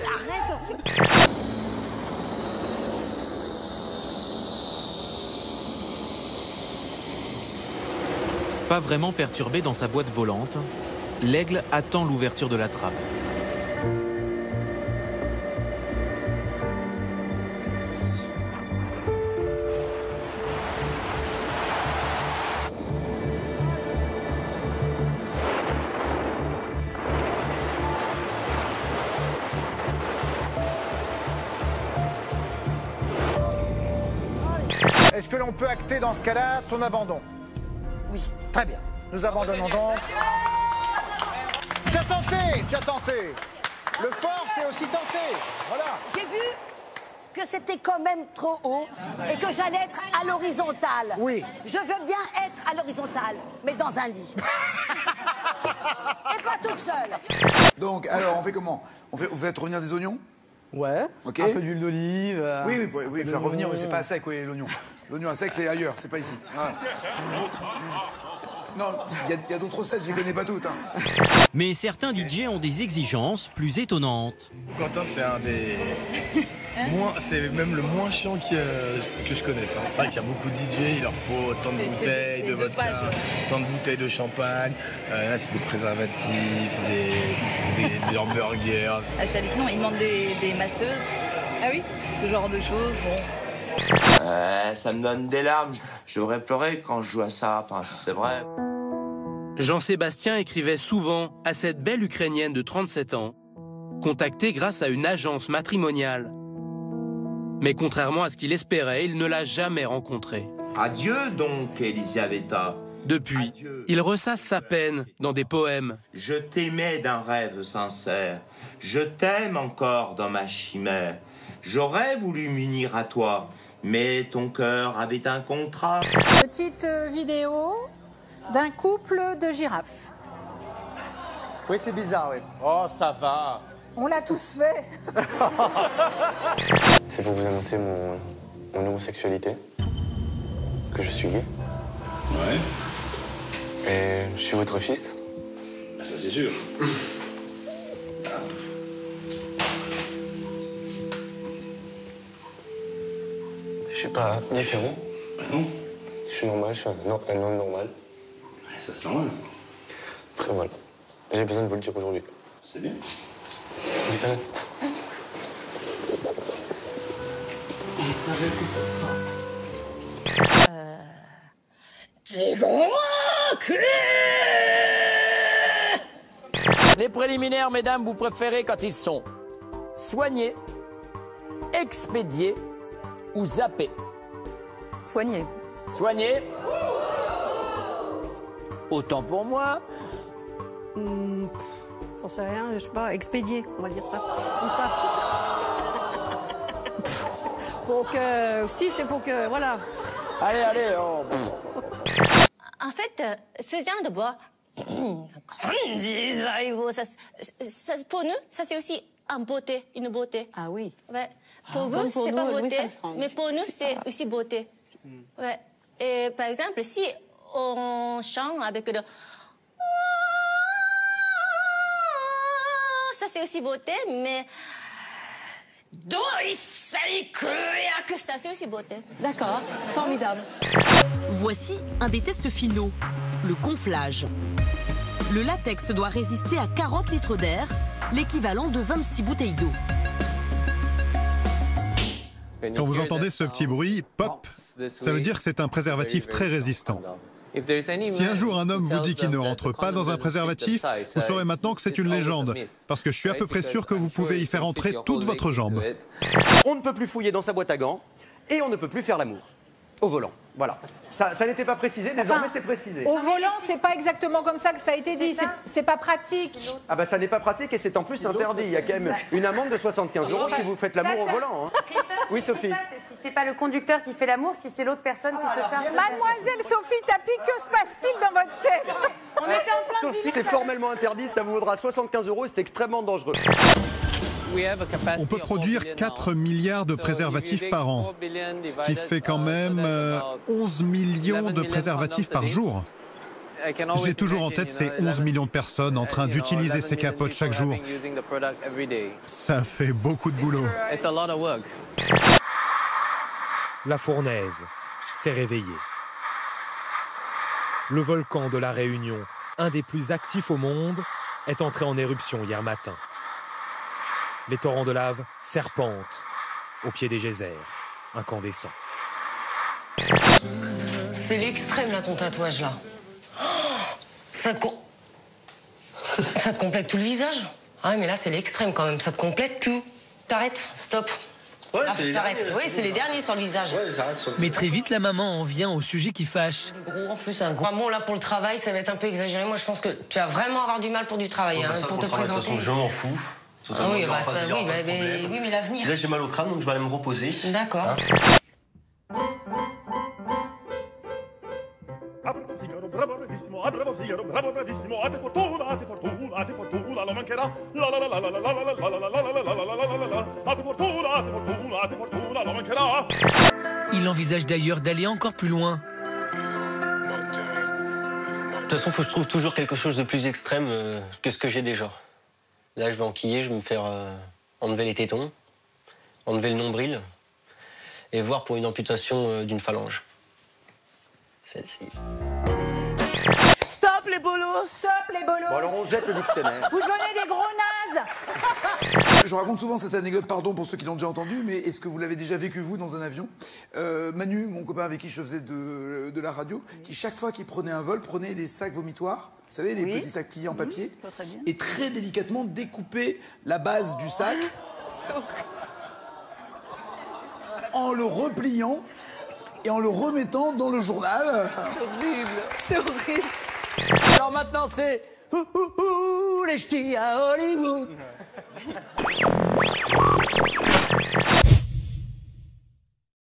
Arrête. Pas vraiment perturbé dans sa boîte volante, l'aigle attend l'ouverture de la trappe. Est-ce que l'on peut acter dans ce cas-là ton abandon? Oui. Très bien. Nous abandonnons donc. Tu as tenté, tu as tenté. Le fort, c'est aussi tenter. Voilà. J'ai vu que c'était quand même trop haut et que j'allais être à l'horizontale. Oui. Je veux bien être à l'horizontale, mais dans un lit. Et pas toute seule. Donc, alors, on fait comment? Vous faites revenir des oignons? Ouais, Ok. un peu d'huile d'olive. Oui, faire revenir, mais c'est pas à sec, oui, l'oignon. L'oignon à sec, c'est ailleurs, c'est pas ici. Voilà. Non, il y a d'autres recettes, je les connais pas toutes. Hein. Mais certains DJ ont des exigences plus étonnantes. Quentin, c'est un des c'est même le moins chiant que je connaisse. Hein. C'est vrai qu'il y a beaucoup de DJ, il leur faut tant de bouteilles de vodka, tant de bouteilles de champagne. Là, c'est des préservatifs, des hamburgers. Ah, c'est hallucinant, ils demandent des masseuses. Ah oui? Ce genre de choses, bon. Ça me donne des larmes. Je devrais pleurer quand je joue à ça. Enfin, c'est vrai. Jean-Sébastien écrivait souvent à cette belle Ukrainienne de 37 ans, contactée grâce à une agence matrimoniale. Mais contrairement à ce qu'il espérait, il ne l'a jamais rencontrée. Adieu donc, Elisaveta. Depuis, Adieu. il ressasse sa peine dans des poèmes. Je t'aimais d'un rêve sincère. Je t'aime encore dans ma chimère. J'aurais voulu m'unir à toi, mais ton cœur avait un contrat. Petite vidéo d'un couple de girafes. Oui, c'est bizarre, oui. Oh, ça va. On l'a tous fait. C'est pour vous annoncer mon homosexualité, que je suis gay. Ouais. Et je suis votre fils. Ah, ça, c'est sûr. Je suis pas différent. Bah non. Je suis normal, je suis un homme normal. Ouais, ça, c'est normal. Après, voilà. J'ai besoin de vous le dire aujourd'hui. C'est bien. Les préliminaires, mesdames, vous préférez quand ils sont soignés, expédiés ou zappés? Soigné. Soignés. Autant pour moi. J'en sais rien, je sais pas, expédié, on va dire ça. Comme ça. Faut que. Si, il faut que. Voilà. Allez. En fait, ce genre de bois, pour nous, ça c'est aussi une beauté, une beauté. Ah oui. Ouais. Pour vous, comme pour c'est nous, pas Louis beauté, Armstrong. mais pour nous, c'est aussi beauté. Ouais. Et par exemple, si on chante avec le... Ça c'est aussi beauté, mais... Ça c'est aussi beauté. D'accord, formidable. Voici un des tests finaux, le gonflage. Le latex doit résister à 40 litres d'air, l'équivalent de 26 bouteilles d'eau. Quand vous entendez ce petit bruit, pop, ça veut dire que c'est un préservatif très résistant. Si un jour un homme vous dit qu'il ne rentre pas dans un préservatif, vous saurez maintenant que c'est une légende, parce que je suis à peu près sûr que vous pouvez y faire entrer toute votre jambe. On ne peut plus fouiller dans sa boîte à gants et on ne peut plus faire l'amour au volant. Voilà. Ça n'était pas précisé, désormais c'est précisé. Au volant, c'est pas exactement comme ça que ça a été dit. C'est pas pratique. Ah bah ça n'est pas pratique et c'est en plus interdit. Il y a quand même une amende de 75 € si vous faites l'amour au volant. Hein. Oui, Sophie. Si c'est pas le conducteur qui fait l'amour, si c'est l'autre personne qui se charge. Mademoiselle Sophie Tapi, que se passe-t-il dans votre tête? On était en plein Sophie, c'est formellement interdit, ça vous vaudra 75 € et c'est extrêmement dangereux. On peut produire 4 milliards de préservatifs par an, ce qui fait quand même 11 millions de préservatifs par jour. J'ai toujours en tête ces 11 millions de personnes en train d'utiliser ces capotes chaque jour. Ça fait beaucoup de boulot. La fournaise s'est réveillée. Le volcan de la Réunion, un des plus actifs au monde, est entré en éruption hier matin. Les torrents de lave serpentent au pied des geysers incandescents. C'est l'extrême là, ton tatouage là. Oh, ça te complète tout le visage. Ah mais là c'est l'extrême quand même, ça te complète tout. T'arrêtes, stop. Ouais, c'est les derniers. Oui, c'est les derniers sur le visage. Ouais, j'arrête. Mais très vite, la maman en vient au sujet qui fâche. Gros, en plus, un gros. Bon, là, pour le travail, ça va être un peu exagéré. Moi, je pense que tu vas vraiment avoir du mal pour du travail, hein, pour te présenter. De toute façon, je m'en fous. Ah oui, bah, ça, oui, mais l'avenir. Là, j'ai mal au crâne, donc je vais aller me reposer. D'accord. Hein? Il envisage d'ailleurs d'aller encore plus loin. De toute façon, il faut que je trouve toujours quelque chose de plus extrême que ce que j'ai déjà. Là, je vais enquiller, je vais me faire enlever les tétons, enlever le nombril et voir pour une amputation d'une phalange. Celle-ci. Stop les bolos! Stop les bolos! Bon, alors on jette le dictionnaire. Vous donnez des gros nazes! Je raconte souvent cette anecdote, pardon pour ceux qui l'ont déjà entendue, mais est-ce que vous l'avez déjà vécu, vous, dans un avion? Manu, mon copain avec qui je faisais de la radio, qui, chaque fois qu'il prenait un vol, prenait les sacs vomitoires, vous savez, les petits sacs pliés en papier, et très délicatement découpait la base du sac en le repliant et en le remettant dans le journal. C'est horrible, c'est horrible. Alors maintenant, c'est les ch'tis à Hollywood.